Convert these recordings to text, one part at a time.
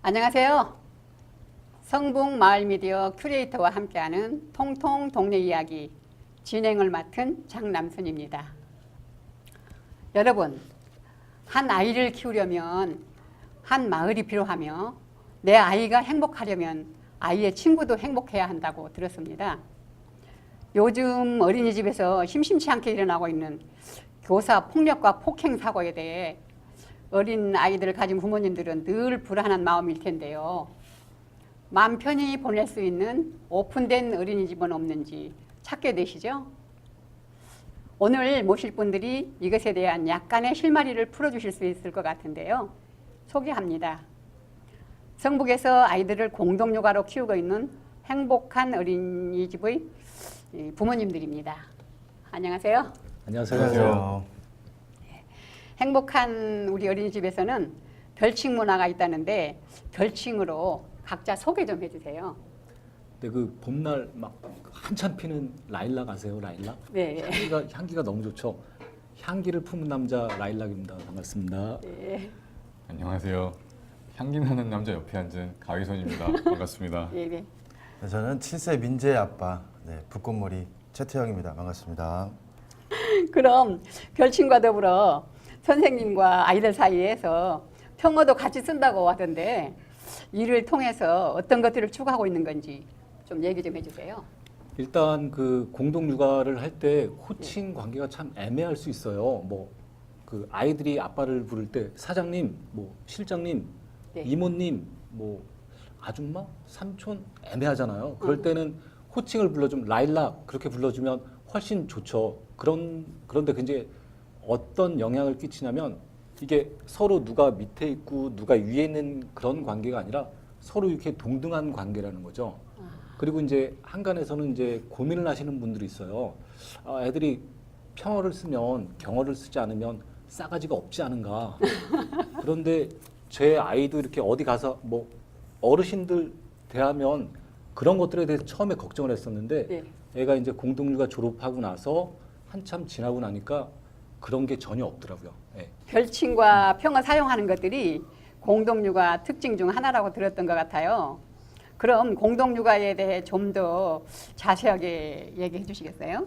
안녕하세요. 성북 마을미디어 큐레이터와 함께하는 통통 동네 이야기 진행을 맡은 장남순입니다. 여러분, 한 아이를 키우려면 한 마을이 필요하며 내 아이가 행복하려면 아이의 친구도 행복해야 한다고 들었습니다. 요즘 어린이집에서 심심치 않게 일어나고 있는 교사 폭력과 폭행 사고에 대해 어린 아이들을 가진 부모님들은 늘 불안한 마음일 텐데요. 마음 편히 보낼 수 있는 오픈된 어린이집은 없는지 찾게 되시죠? 오늘 모실 분들이 이것에 대한 약간의 실마리를 풀어주실 수 있을 것 같은데요. 소개합니다. 성북에서 아이들을 공동육아로 키우고 있는 행복한 어린이집의 부모님들입니다. 안녕하세요. 안녕하세요. 행복한 우리 어린이집에서는 별칭 문화가 있다는데 별칭으로 각자 소개 좀 해주세요. 근데 그 봄날 막 한참 피는 라일락 아세요? 라일락? 네. 향기가 너무 좋죠. 향기를 품은 남자 라일락입니다. 반갑습니다. 네. 안녕하세요. 향기 나는 남자 옆에 앉은 가위손입니다. 반갑습니다. 네, 네. 저는 7세 민재의 아빠, 붓꽃머리 최태영입니다. 반갑습니다. 그럼 별칭과 더불어 선생님과 아이들 사이에서 평어도 같이 쓴다고 하던데 이를 통해서 어떤 것들을 추구하고 있는 건지 좀 얘기 좀 해주세요. 일단 그 공동 육아를 할 때 호칭 관계가 참 애매할 수 있어요. 뭐 그 아이들이 아빠를 부를 때 사장님, 뭐 실장님, 네. 이모님, 뭐 아줌마, 삼촌 애매하잖아요. 그럴 때는 호칭을 불러주면 라일락 그렇게 불러주면 훨씬 좋죠. 그런데 굉장히 어떤 영향을 끼치냐면 이게 서로 누가 밑에 있고 누가 위에 있는 그런 관계가 아니라 서로 이렇게 동등한 관계라는 거죠. 그리고 이제 한간에서는 이제 고민을 하시는 분들이 있어요. 애들이 평어를 쓰면 경어를 쓰지 않으면 싸가지가 없지 않은가. 그런데 제 아이도 이렇게 어디 가서 뭐 어르신들 대하면 그런 것들에 대해서 처음에 걱정을 했었는데 네. 애가 이제 공동육아 졸업하고 나서 한참 지나고 나니까 그런 게 전혀 없더라고요. 네. 별칭과 평어 사용하는 것들이 공동육아 특징 중 하나라고 들었던 것 같아요. 그럼 공동육아에 대해 좀 더 자세하게 얘기해 주시겠어요?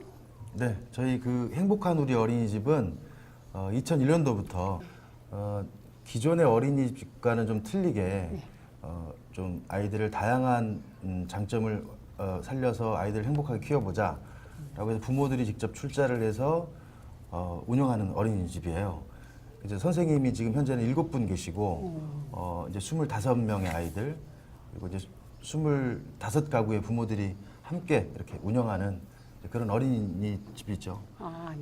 네, 저희 그 행복한 우리 어린이집은 2001년도부터 기존의 어린이집과는 좀 틀리게 좀 아이들을 다양한 장점을 살려서 아이들을 행복하게 키워보자 라고 해서 부모들이 직접 출자를 해서 운영하는 어린이집이에요. 이제 선생님이 지금 현재는 7분 계시고 이제 25명의 아이들 그리고 이제 25가구의 부모들이 함께 이렇게 운영하는 그런 어린이집이죠.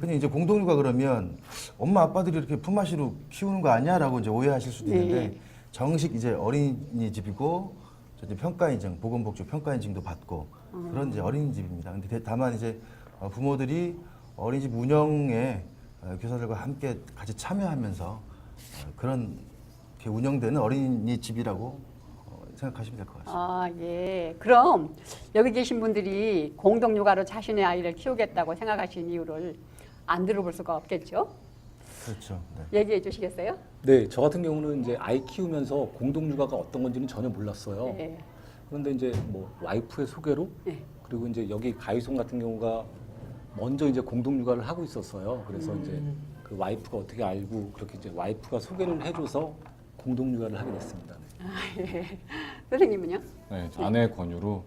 근데 이제 공동육아 그러면 엄마 아빠들이 이렇게 품앗이로 키우는 거 아니야라고 이제 오해하실 수도 있는데 네. 정식 이제 어린이집이고 이제 평가인증, 보건복지 평가인증도 받고 그런 이제 어린이집입니다. 근데 다만 이제 부모들이 어린이집 운영에 교사들과 함께 같이 참여하면서 그런 게 운영되는 어린이집이라고 생각하시면 될 것 같습니다. 아, 예. 그럼 여기 계신 분들이 공동육아로 자신의 아이를 키우겠다고 생각하신 이유를 안 들어볼 수가 없겠죠? 그렇죠. 네. 얘기해 주시겠어요? 네, 저 같은 경우는 이제 아이 키우면서 공동육아가 어떤 건지는 전혀 몰랐어요. 네. 그런데 이제 뭐 와이프의 소개로 네. 그리고 이제 여기 가이송 같은 경우가 먼저 이제 공동육아를 하고 있었어요. 그래서 이제 그 와이프가 어떻게 알고 그렇게 이제 와이프가 소개를 해줘서 공동육아를 하게 됐습니다. 네. 아, 예. 선생님은요? 네, 아내 권유로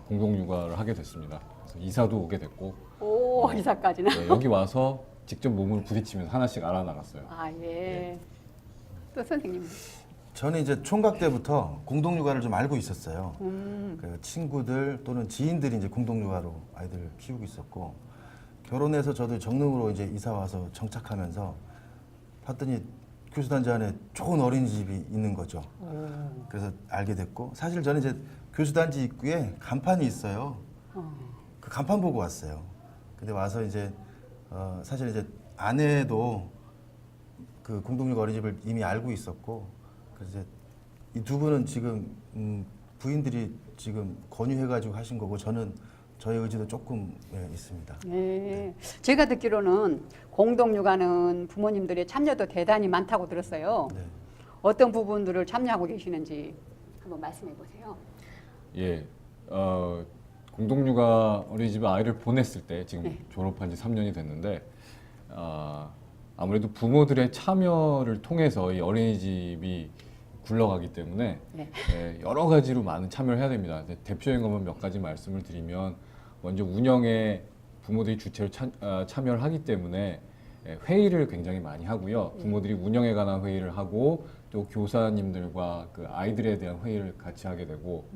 공동육아를 하게 됐습니다. 그래서 이사도 오게 됐고 오, 이사까지는? 네, 여기 와서 직접 몸을 부딪히면서 하나씩 알아나갔어요. 아, 예. 또 선생님. 저는 이제 총각 때부터 공동육아를 좀 알고 있었어요. 그 친구들 또는 지인들이 이제 공동육아로 아이들을 키우고 있었고 결혼해서 저도 정릉으로 이제 이사 와서 정착하면서 봤더니 교수단지 안에 좋은 어린이집이 있는 거죠. 그래서 알게 됐고 사실 저는 이제 교수단지 입구에 간판이 있어요. 그 간판 보고 왔어요. 근데 와서 이제 사실 이제 아내도 그 공동육아 어린이집을 이미 알고 있었고 그래서 이제 이 두 분은 지금 부인들이 지금 권유해가지고 하신 거고 저는 저희 의지도 조금 있습니다. 네. 제가 듣기로는 공동육아는 부모님들의 참여도 대단히 많다고 들었어요. 네. 어떤 부분들을 참여하고 계시는지 한번 말씀해 보세요. 예, 공동육아 어린이집에 아이를 보냈을 때 지금 네. 졸업한 지 3년이 됐는데 아무래도 부모들의 참여를 통해서 이 어린이집이 굴러가기 때문에 네. 여러 가지로 많은 참여를 해야 됩니다. 대표적인 것만 몇 가지 말씀을 드리면 먼저 운영에 부모들이 주체로 참여를 하기 때문에 회의를 굉장히 많이 하고요. 부모들이 운영에 관한 회의를 하고 또 교사님들과 그 아이들에 대한 회의를 같이 하게 되고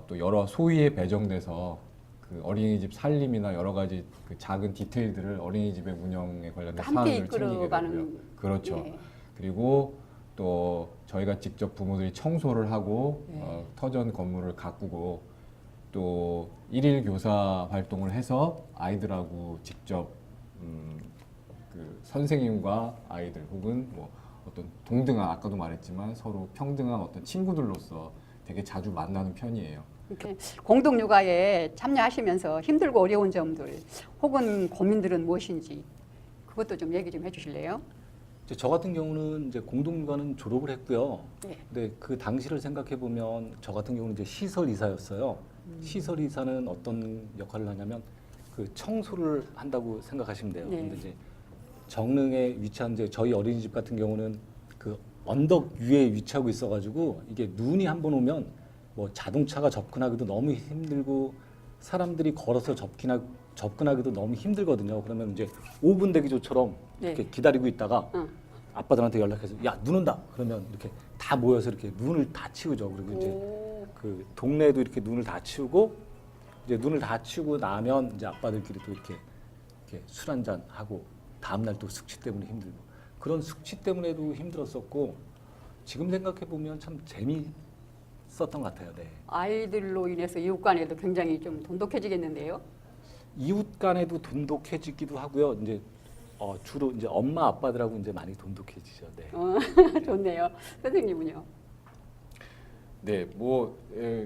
또 여러 소위에 배정돼서 그 어린이집 살림이나 여러 가지 그 작은 디테일들을 어린이집의 운영에 관련된 함께 사안을 챙기게 되고요. 이끌어가는. 그렇죠. 예. 그리고 또 저희가 직접 부모들이 청소를 하고 네. 터전 건물을 가꾸고 또 일일 교사 활동을 해서 아이들하고 직접 그 선생님과 아이들 혹은 뭐 어떤 동등한 아까도 말했지만 서로 평등한 어떤 친구들로서 되게 자주 만나는 편이에요. 이렇게 공동 육아에 참여하시면서 힘들고 어려운 점들 혹은 고민들은 무엇인지 그것도 좀 얘기 좀 해주실래요? 이제 저 같은 경우는 이제 공동육아는 졸업을 했고요. 네. 근데 그 당시를 생각해 보면 저 같은 경우는 이제 시설 이사였어요. 시설 이사는 어떤 역할을 하냐면 그 청소를 한다고 생각하시면 돼요. 네. 근데 이제 정릉에 위치한 이제 저희 어린이집 같은 경우는 그 언덕 위에 위치하고 있어가지고 이게 눈이 한번 오면 뭐 자동차가 접근하기도 너무 힘들고 사람들이 걸어서 접근하기도 너무 힘들거든요. 그러면 이제 5분 대기조처럼 네. 이렇게 기다리고 있다가 응. 아빠들한테 연락해서 야 눈 온다 그러면 이렇게 다 모여서 이렇게 눈을 다 치우죠. 그리고 이제 오. 그 동네에도 이렇게 눈을 다 치우고 이제 눈을 다 치우고 나면 이제 아빠들끼리 또 이렇게 술 한잔 하고 다음 날 또 숙취 때문에 힘들고 그런 숙취 때문에도 힘들었었고 지금 생각해 보면 참 재미있었던 것 같아요. 네. 아이들로 인해서 이웃 간에도 굉장히 좀 돈독해지겠는데요. 이웃 간에도 돈독해지기도 하고요. 이제 주로 이제 엄마 아빠들하고 이제 많이 돈독해지죠. 네. 좋네요. 선생님은요? 네,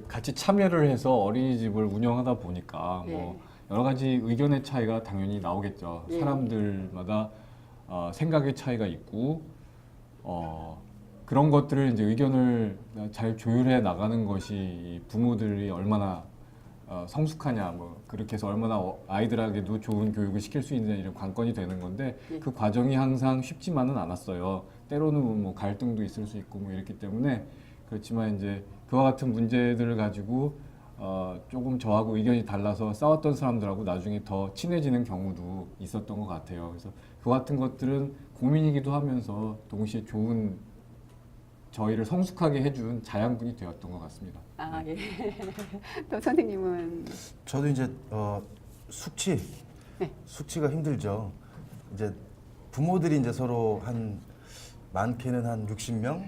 같이 참여를 해서 어린이집을 운영하다 보니까 네. 뭐 여러 가지 의견의 차이가 당연히 나오겠죠. 예. 사람들마다 생각의 차이가 있고 그런 것들을 이제 의견을 잘 조율해 나가는 것이 이 부모들이 얼마나 성숙하냐, 뭐 그렇게 해서 얼마나 아이들에게도 좋은 교육을 시킬 수 있는 이런 관건이 되는 건데 예. 그 과정이 항상 쉽지만은 않았어요. 때로는 뭐 갈등도 있을 수 있고 뭐 이렇기 때문에 그렇지만 이제 그와 같은 문제들을 가지고 조금 저하고 의견이 달라서 싸웠던 사람들하고 나중에 더 친해지는 경우도 있었던 것 같아요. 그래서 그 같은 것들은 고민이기도 하면서 동시에 좋은 저희를 성숙하게 해준 자양분이 되었던 것 같습니다. 아 예. 또 선생님은 저도 이제 숙취, 네. 숙취가 힘들죠. 이제 부모들이 이제 서로 한 많게는 한 60명,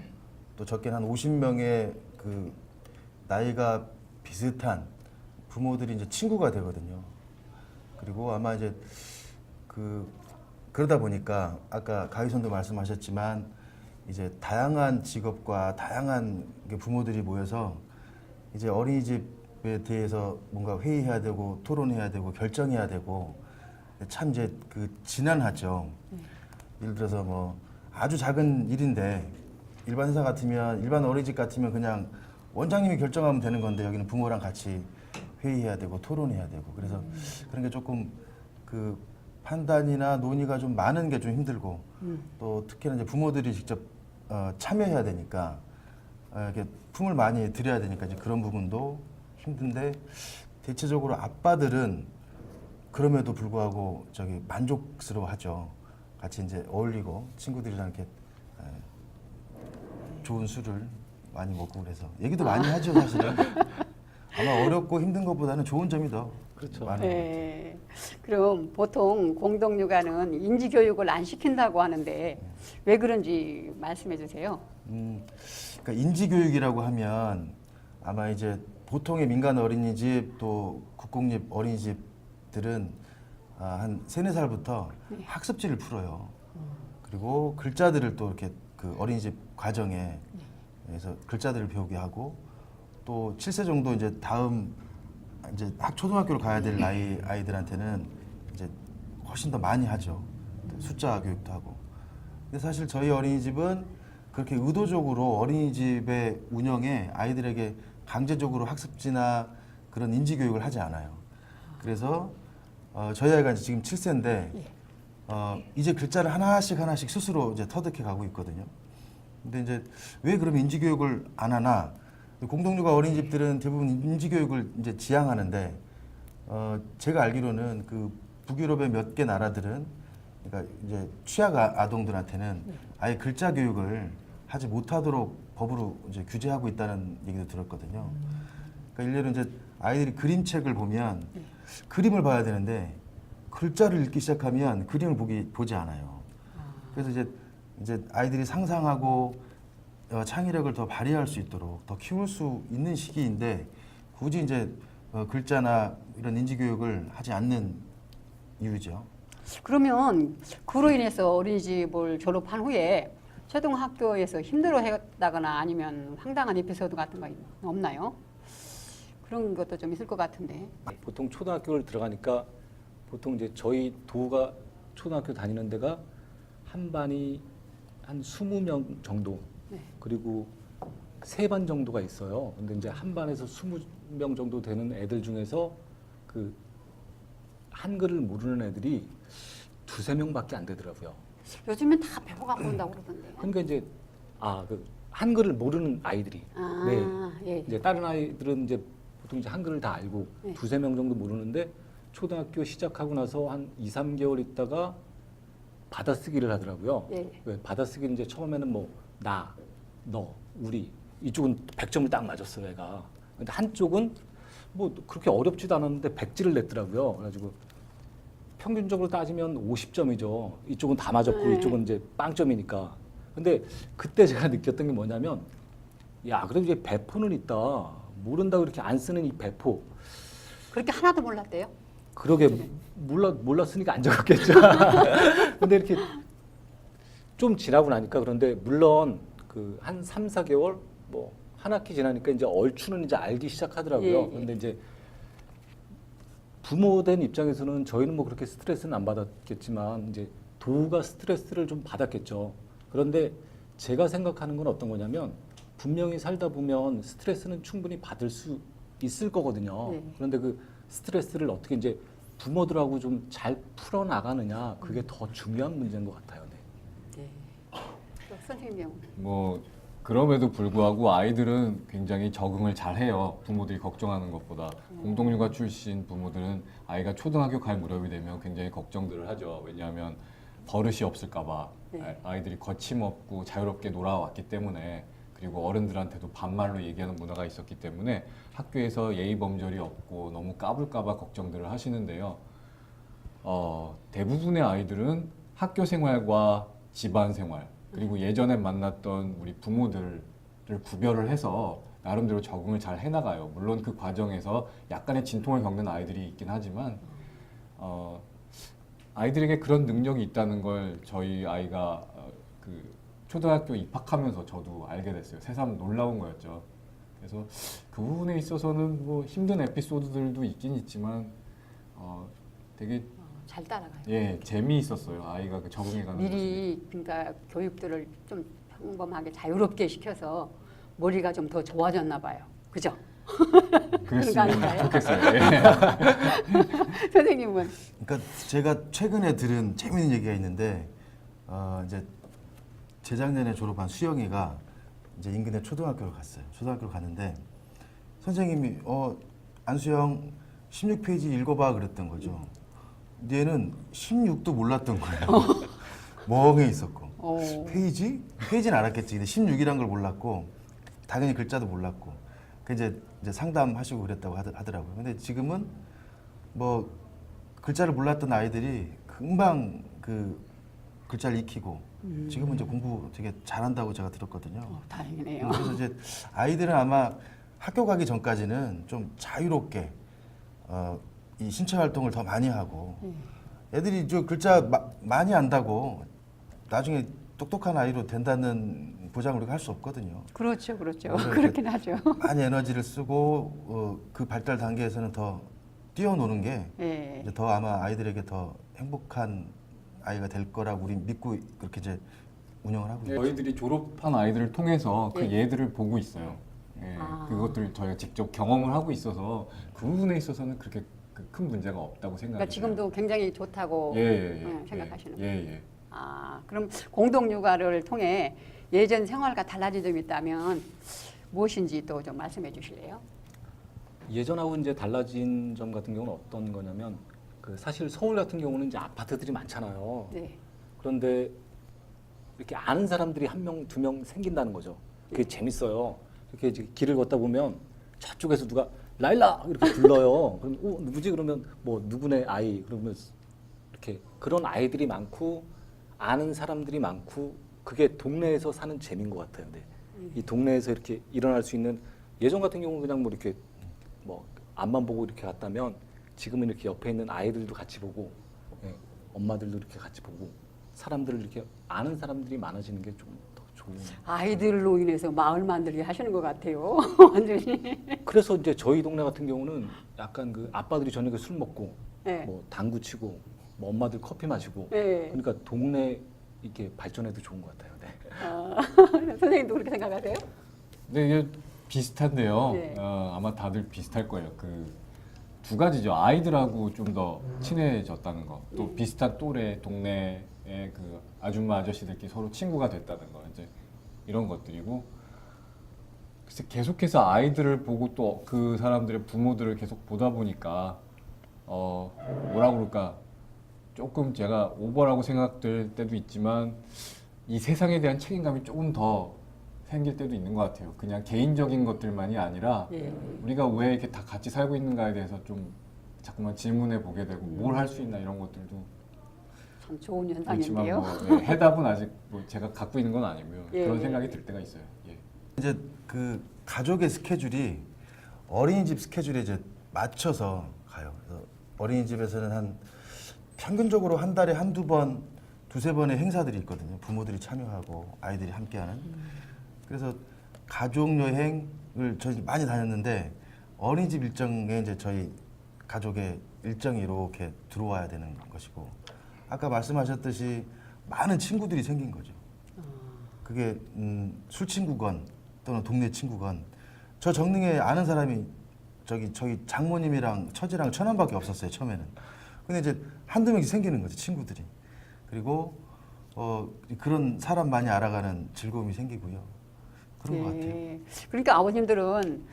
또 적게는 한 50명의 그 나이가 비슷한 부모들이 이제 친구가 되거든요. 그리고 아마 이제 그러다 보니까 아까 가희선도 말씀하셨지만 이제 다양한 직업과 다양한 부모들이 모여서 이제 어린이집에 대해서 뭔가 회의해야 되고 토론해야 되고 결정해야 되고 참 이제 지난하죠. 예를 들어서 뭐 아주 작은 일인데 일반 회사 같으면 일반 어린이집 같으면 그냥 원장님이 결정하면 되는 건데 여기는 부모랑 같이 회의해야 되고 토론해야 되고 그래서 그런 게 조금 그 판단이나 논의가 좀 많은 게 좀 힘들고 또 특히나 이제 부모들이 직접 참여해야 되니까 이렇게 품을 많이 들여야 되니까 이제 그런 부분도 힘든데 대체적으로 아빠들은 그럼에도 불구하고 만족스러워하죠. 같이 이제 어울리고 친구들이랑 이렇게 좋은 술을 많이 먹고 그래서 얘기도 많이 하죠 사실은. 아마 어렵고 힘든 것보다는 좋은 점이 더 그렇죠. 많은 것 같아요. 네. 그럼 보통 공동육아는 인지 교육을 안 시킨다고 하는데 왜 그런지 말씀해 주세요. 그러니까 인지교육이라고 하면 아마 이제 보통의 민간 어린이집 또 국공립 어린이집들은 한 3, 4살부터 학습지를 풀어요. 그리고 글자들을 또 이렇게 그 어린이집 과정에 그래서 글자들을 배우게 하고 또 7세 정도 이제 다음 이제 초등학교를 가야 될 나이 아이들한테는 이제 훨씬 더 많이 하죠. 숫자 교육도 하고. 근데 사실 저희 어린이집은 그렇게 의도적으로 어린이집의 운영에 아이들에게 강제적으로 학습지나 그런 인지 교육을 하지 않아요. 그래서 저희 아이가 이제 지금 7세인데 이제 글자를 하나씩 스스로 이제 터득해 가고 있거든요. 근데 이제 왜 그럼 인지 교육을 안 하나? 공동육아 어린이집들은 대부분 인지 교육을 이제 지향하는데 제가 알기로는 그 북유럽의 몇 개 나라들은 그러니까 이제 취약 아동들한테는 아예 글자 교육을 하지 못하도록 법으로 이제 규제하고 있다는 얘기도 들었거든요. 그러니까 일례로 이제 아이들이 그림책을 보면 그림을 봐야 되는데 글자를 읽기 시작하면 그림을 보지 않아요. 그래서 이제 아이들이 상상하고 창의력을 더 발휘할 수 있도록 더 키울 수 있는 시기인데 굳이 이제 글자나 이런 인지 교육을 하지 않는 이유죠. 그러면 그로 인해서 어린이집을 졸업한 후에 초등학교에서 힘들어했다거나 아니면 황당한 에피소드 같은 거 없나요? 그런 것도 좀 있을 것 같은데. 보통 초등학교를 들어가니까 보통 이제 저희 도가 초등학교 다니는 데가 한 반이 한 20명 정도 네. 그리고 3반 정도가 있어요. 근데 이제 한 반에서 20명 정도 되는 애들 중에서 그 한글을 모르는 애들이 2~3명밖에 안 되더라고요. 요즘엔 다 배워갖고 온다고 그러던데. 그러니까 이제 그 한글을 모르는 아이들이 예. 이제 다른 아이들은 이제 보통 이제 한글을 다 알고 네. 2~3명 정도 모르는데 초등학교 시작하고 나서 한 2~3개월 있다가 받아쓰기를 하더라고요. 예. 왜 받아쓰기는 이제 처음에는 뭐 나, 너, 우리 이쪽은 100점을 딱 맞았어요, 애가. 근데 한쪽은 뭐 그렇게 어렵지도 않았는데 100지를 냈더라고요. 그래가지고 평균적으로 따지면 50점이죠. 이쪽은 다 맞았고 네. 이쪽은 이제 빵점이니까. 근데 그때 제가 느꼈던 게 뭐냐면 야, 그래도 이제 배포는 있다. 모른다고 이렇게 안 쓰는 이 배포. 그렇게 하나도 몰랐대요? 그러게 몰랐으니까 안 적었겠죠. 근데 이렇게 좀 지나고 나니까 그런데 물론 그 한 3~4개월 뭐 한 학기 지나니까 이제 얼추는 이제 알기 시작하더라고요. 예, 예. 근데 이제 부모된 입장에서는 저희는 뭐 그렇게 스트레스는 안 받았겠지만 이제 도가 스트레스를 좀 받았겠죠. 그런데 제가 생각하는 건 어떤 거냐면 분명히 살다 보면 스트레스는 충분히 받을 수 있을 거거든요. 네. 그런데 그 스트레스를 어떻게 이제 부모들하고 좀 잘 풀어 나가느냐 그게 더 중요한 문제인 것 같아요. 네. 네. 또 선생님. 뭐 그럼에도 불구하고 아이들은 굉장히 적응을 잘해요. 부모들이 걱정하는 것보다. 공동육아 출신 부모들은 아이가 초등학교 갈 무렵이 되면 굉장히 걱정들을 하죠. 왜냐하면 버릇이 없을까봐. 네. 아이들이 거침없고 자유롭게 놀아왔기 때문에, 그리고 어른들한테도 반말로 얘기하는 문화가 있었기 때문에 학교에서 예의 범절이 없고 너무 까불까봐 걱정들을 하시는데요. 대부분의 아이들은 학교 생활과 집안 생활, 그리고 예전에 만났던 우리 부모들을 구별을 해서 나름대로 적응을 잘 해나가요. 물론 그 과정에서 약간의 진통을 겪는 아이들이 있긴 하지만 아이들에게 그런 능력이 있다는 걸 저희 아이가 그 초등학교 입학하면서 저도 알게 됐어요. 새삼 놀라운 거였죠. 그래서 그 부분에 있어서는 뭐 힘든 에피소드들도 있긴 있지만 되게 잘 따라가요. 재미있었어요. 아이가 그 적응해가는 모습이. 미리 그러니까 교육들을 좀 평범하게 자유롭게 시켜서 머리가 좀 더 좋아졌나 봐요. 그죠? 그랬으면 아닌가요? 좋겠어요. 선생님은 그러니까 제가 최근에 들은 재미있는 얘기가 있는데 이제 재작년에 졸업한 수영이가 이제 인근의 초등학교를 갔어요. 초등학교를 갔는데 선생님이 안수영 16페이지 읽어봐 그랬던 거죠. 얘는 16도 몰랐던 거예요. 멍해 있었고. 페이지는 알았겠지. 근데 16이란 걸 몰랐고 당연히 글자도 몰랐고. 그 이제 상담하시고 그랬다고 하더라고요. 근데 지금은 뭐 글자를 몰랐던 아이들이 금방 그 글자를 익히고 지금은 이제 공부 되게 잘한다고 제가 들었거든요. 다행이네요. 그래서 이제 아이들은 아마 학교 가기 전까지는 좀 자유롭게 이 신체 활동을 더 많이 하고 애들이 저 글자 많이 안다고 나중에 똑똑한 아이로 된다는 보장을 우리가 할 수 없거든요. 그렇죠. 그래서 그렇긴 하죠. 많이 에너지를 쓰고 그 발달 단계에서는 더 뛰어노는 게 예. 이제 더 아마 아이들에게 더 행복한 아이가 될 거라고 우리 믿고 그렇게 이제 운영을 하고 있어요. 저희들이 졸업한 아이들을 통해서 그 예. 예들을 보고 있어요. 예, 아. 그것들을 저희가 직접 경험을 하고 있어서 그 부분에 있어서는 그렇게 큰 문제가 없다고 생각해요. 그러니까 지금도 굉장히 좋다고 생각하시는 거예요. 예. 아, 그럼 공동육아를 통해 예전 생활과 달라진 점이 있다면 무엇인지 또 좀 말씀해 주실래요? 예전하고 이제 달라진 점 같은 경우는 어떤 거냐면 그 사실 서울 같은 경우는 이제 아파트들이 많잖아요. 네. 그런데 이렇게 아는 사람들이 한 명, 두 명 생긴다는 거죠. 그게 재밌어요. 이렇게 이제 길을 걷다 보면 저쪽에서 누가 라일라 이렇게 불러요. 그럼 누구지? 그러면 뭐 누구네 아이 그러면 이렇게 그런 아이들이 많고 아는 사람들이 많고 그게 동네에서 사는 재미인 것 같아요. 네. 이 동네에서 이렇게 일어날 수 있는 예전 같은 경우는 그냥 뭐 이렇게 뭐 앞만 보고 이렇게 갔다면 지금은 이렇게 옆에 있는 아이들도 같이 보고 엄마들도 이렇게 같이 보고 사람들을 이렇게 아는 사람들이 많아지는 게 좀 더 좋은. 아이들로 인해서 마을 만들기 하시는 것 같아요. 완전히. 그래서 이제 저희 동네 같은 경우는 약간 그 아빠들이 저녁에 술 먹고 네. 뭐 당구 치고 뭐 엄마들 커피 마시고 네. 그러니까 동네 이렇게 발전해도 좋은 것 같아요. 네. 선생님도 그렇게 생각하세요? 근데 이게 비슷한데요. 네. 아마 다들 비슷할 거예요. 그 두 가지죠. 아이들하고 좀 더 친해졌다는 거, 또 비슷한 또래 동네의 그 아줌마 아저씨들끼리 서로 친구가 됐다는 거, 이제 이런 것들이고, 글쎄 계속해서 아이들을 보고 또 그 사람들의 부모들을 계속 보다 보니까 뭐라 그럴까, 조금 제가 오버라고 생각될 때도 있지만 이 세상에 대한 책임감이 조금 더 생길 때도 있는 것 같아요. 그냥 개인적인 것들만이 아니라 예. 우리가 왜 이렇게 다 같이 살고 있는가에 대해서 좀 자꾸만 질문해 보게 되고 뭘 할 수 있나 이런 것들도 참 좋은 그렇지만 현상인데요. 뭐 해답은 아직 뭐 제가 갖고 있는 건 아니고요. 예. 그런 생각이 들 때가 있어요. 예. 이제 그 가족의 스케줄이 어린이집 스케줄에 이제 맞춰서 가요. 그래서 어린이집에서는 한 평균적으로 한 달에 한두 번, 두세 번의 행사들이 있거든요. 부모들이 참여하고 아이들이 함께하는. 그래서 가족 여행을 저희 많이 다녔는데 어린이집 일정에 이제 저희 가족의 일정이 이렇게 들어와야 되는 것이고 아까 말씀하셨듯이 많은 친구들이 생긴 거죠. 그게 술 친구건 또는 동네 친구건 저 정릉에 아는 사람이 저희 장모님이랑 처제랑 처남밖에 없었어요 처음에는. 근데 이제 한두 명씩 생기는 거죠 친구들이. 그리고 그런 사람 많이 알아가는 즐거움이 생기고요. 그런 것 같아요. 예. 그러니까 아버님들은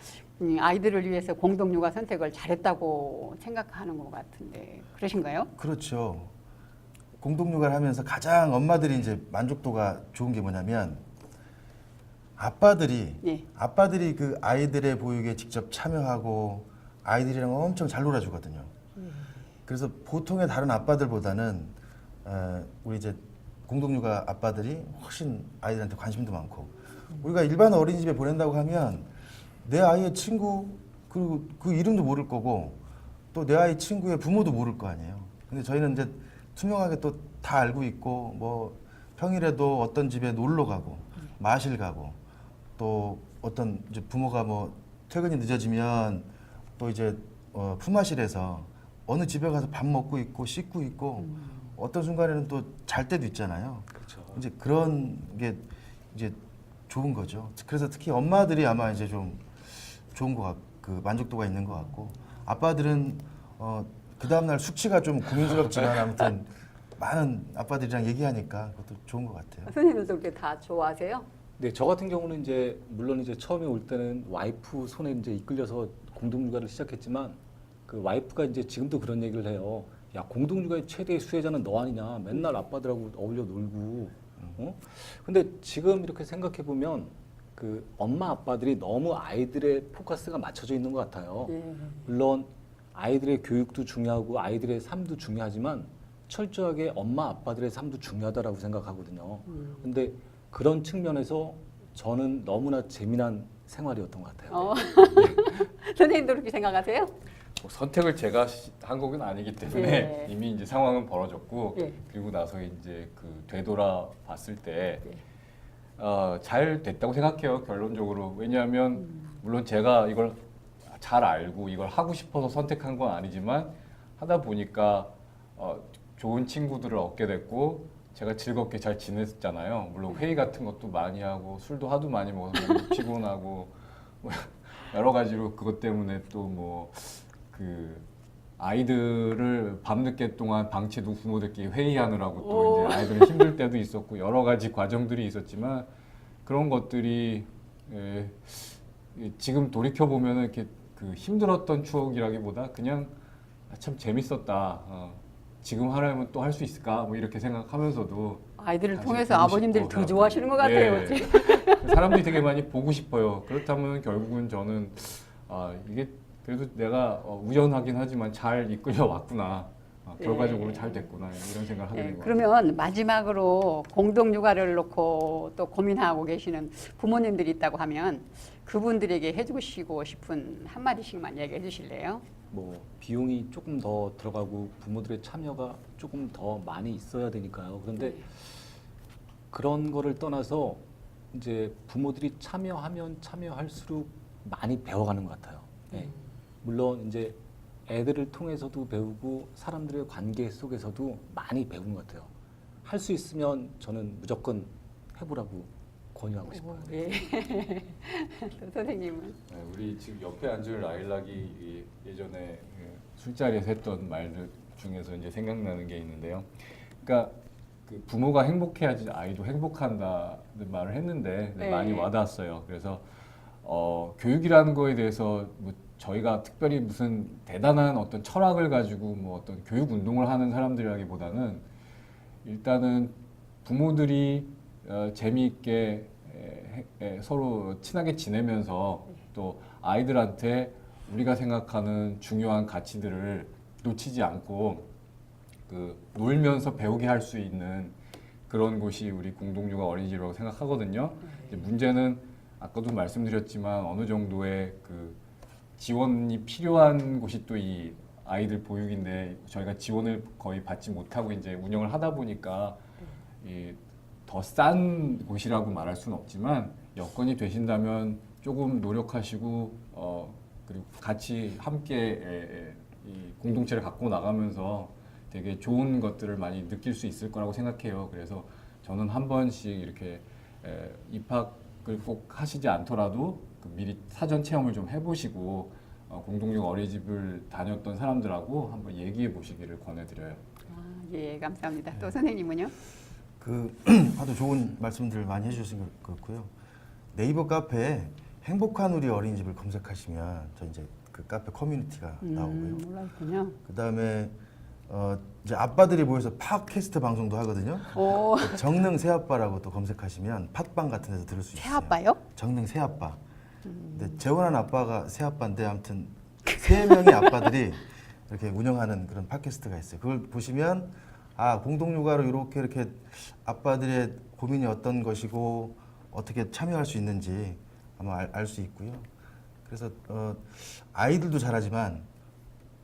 아이들을 위해서 공동육아 선택을 잘했다고 생각하는 것 같은데 그러신가요? 그렇죠. 공동육아를 하면서 가장 엄마들이 이제 만족도가 좋은 게 뭐냐면 아빠들이 예. 그 아이들의 보육에 직접 참여하고 아이들이랑 엄청 잘 놀아주거든요. 그래서 보통의 다른 아빠들보다는 우리 이제 공동육아 아빠들이 훨씬 아이들한테 관심도 많고 우리가 일반 어린이집에 보낸다고 하면 내 아이의 친구 그리고 그 이름도 모를 거고 또 내 아이 친구의 부모도 모를 거 아니에요. 근데 저희는 이제 투명하게 또 다 알고 있고 뭐 평일에도 어떤 집에 놀러 가고 마실 가고 또 어떤 이제 부모가 뭐 퇴근이 늦어지면 또 이제 품앗이라서 어느 집에 가서 밥 먹고 있고 씻고 있고 어떤 순간에는 또 잘 때도 있잖아요. 그렇죠. 이제 그런 게 이제 좋은 거죠. 그래서 특히 엄마들이 아마 이제 좀 좋은 것 그 만족도가 있는 것 같고 아빠들은 그 다음 날 숙취가 좀 고민스럽지만 아무튼 많은 아빠들이랑 얘기하니까 그것도 좋은 것 같아요. 선생님도 그렇게 다 좋아하세요? 네, 저 같은 경우는 이제 물론 이제 처음에 올 때는 와이프 손에 이제 이끌려서 공동육아를 시작했지만 그 와이프가 이제 지금도 그런 얘기를 해요. 야, 공동육아의 최대의 수혜자는 너 아니냐? 맨날 아빠들하고 어울려 놀고. 근데 지금 이렇게 생각해 보면 그 엄마 아빠들이 너무 아이들의 포커스가 맞춰져 있는 것 같아요. 예. 물론 아이들의 교육도 중요하고 아이들의 삶도 중요하지만 철저하게 엄마 아빠들의 삶도 중요하다라고 생각하거든요. 근데 그런 측면에서 저는 너무나 재미난 생활이었던 것 같아요. 선생님도 그렇게 생각하세요? 뭐 선택을 제가 한 것은 아니기 때문에 예. 이미 이제 상황은 벌어졌고 예. 그리고 나서 이제 그 되돌아 봤을 때 예. 잘 됐다고 생각해요 결론적으로. 왜냐하면 물론 제가 이걸 잘 알고 이걸 하고 싶어서 선택한 건 아니지만 하다 보니까 좋은 친구들을 얻게 됐고 제가 즐겁게 잘 지냈잖아요. 물론 회의 같은 것도 많이 하고 술도 하도 많이 먹어서 너무 피곤하고 뭐 여러 가지로 그것 때문에 또 뭐 그 아이들을 밤늦게 동안 방치해둔 부모들끼리 회의하느라고 또 이제 아이들은 힘들 때도 있었고 여러 가지 과정들이 있었지만 그런 것들이 지금 돌이켜 보면은 이렇게 그 힘들었던 추억이라기보다 그냥 참 재밌었다. 지금 하려면 또 할 수 있을까? 뭐 이렇게 생각하면서도 아이들을 다시 통해서 보고 아버님들이 싶고 더 좋아하시는 것 같아요. 예. 지금. 사람들이 되게 많이 보고 싶어요. 그렇다면 결국은 저는 이게 그래도 내가 우연하긴 하지만 잘 이끌려 왔구나. 결과적으로 예. 잘 됐구나. 이런 생각을 하게 네, 된 것 같아요. 그러면 마지막으로 공동 육아를 놓고 또 고민하고 계시는 부모님들이 있다고 하면 그분들에게 해주시고 싶은 한마디씩만 얘기해 주실래요? 뭐 비용이 조금 더 들어가고 부모들의 참여가 조금 더 많이 있어야 되니까요. 그런데 그런 거를 떠나서 이제 부모들이 참여하면 참여할수록 많이 배워가는 것 같아요. 네. 물론 이제 애들을 통해서도 배우고 사람들의 관계 속에서도 많이 배우는 것 같아요. 할 수 있으면 저는 무조건 해보라고 권유하고 싶어요. 예. 또 선생님은? 네, 우리 지금 옆에 앉은 라일락이 예전에 술자리에서 했던 말들 중에서 이제 생각나는 게 있는데요. 그러니까 그 부모가 행복해야지 아이도 행복한다는 말을 했는데 네. 많이 와닿았어요. 그래서 교육이라는 거에 대해서 뭐 저희가 특별히 무슨 대단한 어떤 철학을 가지고 뭐 어떤 교육 운동을 하는 사람들이라기보다는 일단은 부모들이 재미있게 서로 친하게 지내면서 또 아이들한테 우리가 생각하는 중요한 가치들을 놓치지 않고 그 놀면서 배우게 할 수 있는 그런 곳이 우리 공동육아 어린이집이라고 생각하거든요. 이제 문제는 아까도 말씀드렸지만 어느 정도의 그 지원이 필요한 곳이 또 이 아이들 보육인데 저희가 지원을 거의 받지 못하고 이제 운영을 하다 보니까 더 싼 곳이라고 말할 수는 없지만 여건이 되신다면 조금 노력하시고 그리고 같이 함께 이 공동체를 갖고 나가면서 되게 좋은 것들을 많이 느낄 수 있을 거라고 생각해요. 그래서 저는 한 번씩 이렇게 입학을 꼭 하시지 않더라도 미리 사전 체험을 좀 해보시고 공동육 어린이집을 다녔던 사람들하고 한번 얘기해 보시기를 권해드려요. 예, 감사합니다. 또 선생님은요? 아주 좋은 말씀들 많이 해주신 것 같고요. 네이버 카페에 행복한 우리 어린이집을 검색하시면 저 이제 그 카페 커뮤니티가 나오고요. 몰랐군요. 그 다음에 이제 아빠들이 모여서 팟캐스트 방송도 하거든요. 오, 정능 새아빠라고 또 검색하시면 팟빵 같은 데서 들을 수 있어요. 새아빠요? 정능 새아빠. 근데 재혼한 아빠가 새아빠인데 아무튼 3명의 아빠들이 이렇게 운영하는 그런 팟캐스트가 있어요. 그걸 보시면 공동육아로 이렇게 아빠들의 고민이 어떤 것이고 어떻게 참여할 수 있는지 아마 알 수 있고요. 그래서 아이들도 잘하지만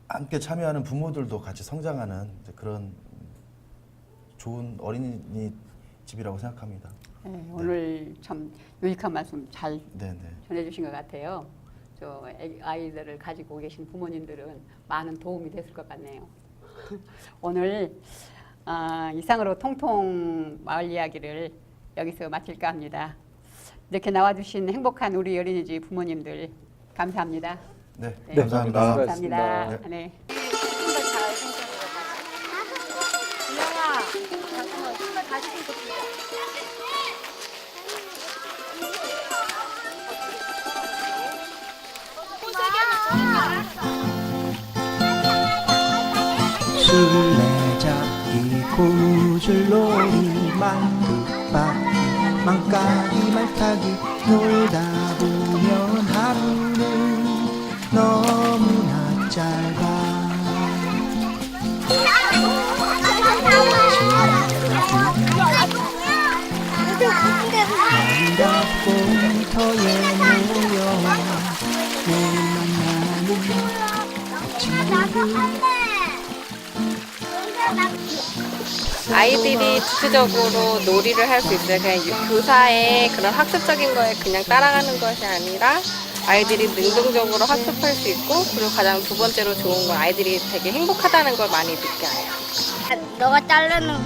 함께 참여하는 부모들도 같이 성장하는 이제 그런 좋은 어린이집이라고 생각합니다. 네, 오늘 참 유익한 말씀 잘 네네. 전해주신 것 같아요. 저 아이들을 가지고 계신 부모님들은 많은 도움이 됐을 것 같네요. 오늘 이상으로 통통 마을 이야기를 여기서 마칠까 합니다. 이렇게 나와주신 행복한 우리 어린이집 부모님들 감사합니다. 네, 네, 감사합니다. 감사합니다. 네. 술래잡기 고무줄놀이 망극박기 망까기 말타기 놀다 보면 하루는 너무나 짧아 공터에 모여 매일 만나는 친구들 아이들이 주체적으로 놀이를 할 수 있어요. 그냥 교사의 그런 학습적인 거에 그냥 따라가는 것이 아니라 아이들이 능동적으로 학습할 수 있고 그리고 가장 두 번째로 좋은 건 아이들이 되게 행복하다는 걸 많이 느껴요. 너가 자르는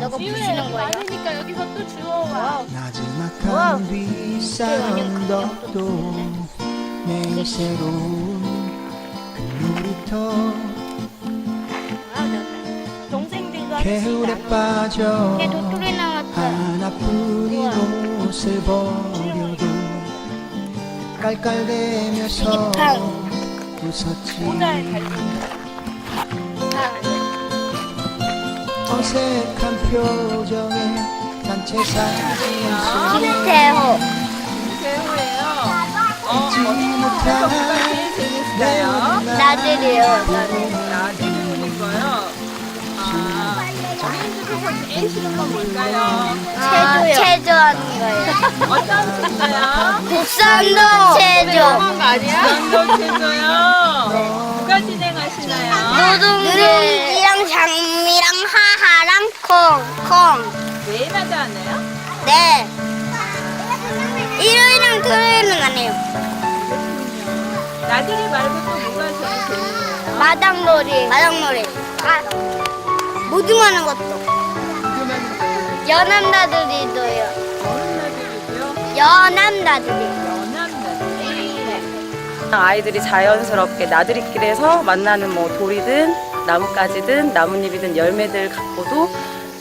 너가 부시는 거야. 많으니까 여기서 또 주워와. 나지막한 윗산 언덕도 매일 새로운 그 놀이터 동생들과 개울에 빠져 걔 도토리 나왔다. 하나뿐인 옷을 버려도 깔깔대면서 웃었지. 어색한 표정에 단체 사진 김태호. 잊지 못한 내 나들이요. 체조하는 거예요. 어떤 체조요? 국산도 체조. 부산도 체조요? 누가 진행하시나요? 누룽지랑 장미랑 하하랑 콩. 매일마다 하나요? 네. 일요일이랑 토요일은 안 해요. 나들이 말고 또 뭐가 제일 재밌나요? 마당놀이. 마당놀이. 모두 하는 것도. 연암 나들이도요. 어른 나들이고요. 연암 나들이. 연합 나들이. 아이들이 자연스럽게 나들이길에서 만나는 뭐 돌이든 나뭇가지든 나뭇잎이든 열매들 갖고도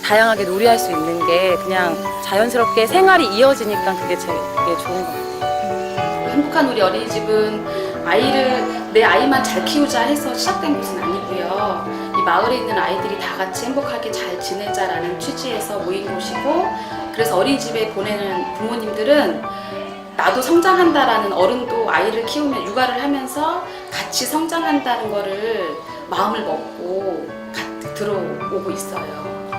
다양하게 놀이할 수 있는 게 그냥 자연스럽게 생활이 이어지니까 그게 좋은 것 같아요. 행복한 우리 어린이집은 내 아이만 잘 키우자 해서 시작된 곳은 아니고요. 이 마을에 있는 아이들이 다 같이 행복하게 잘 지내자라는 취지에서 모인 곳이고, 그래서 어린이집에 보내는 부모님들은 나도 성장한다라는, 어른도 아이를 키우면 육아를 하면서 같이 성장한다는 거를 마음을 먹고 들어오고 있어요.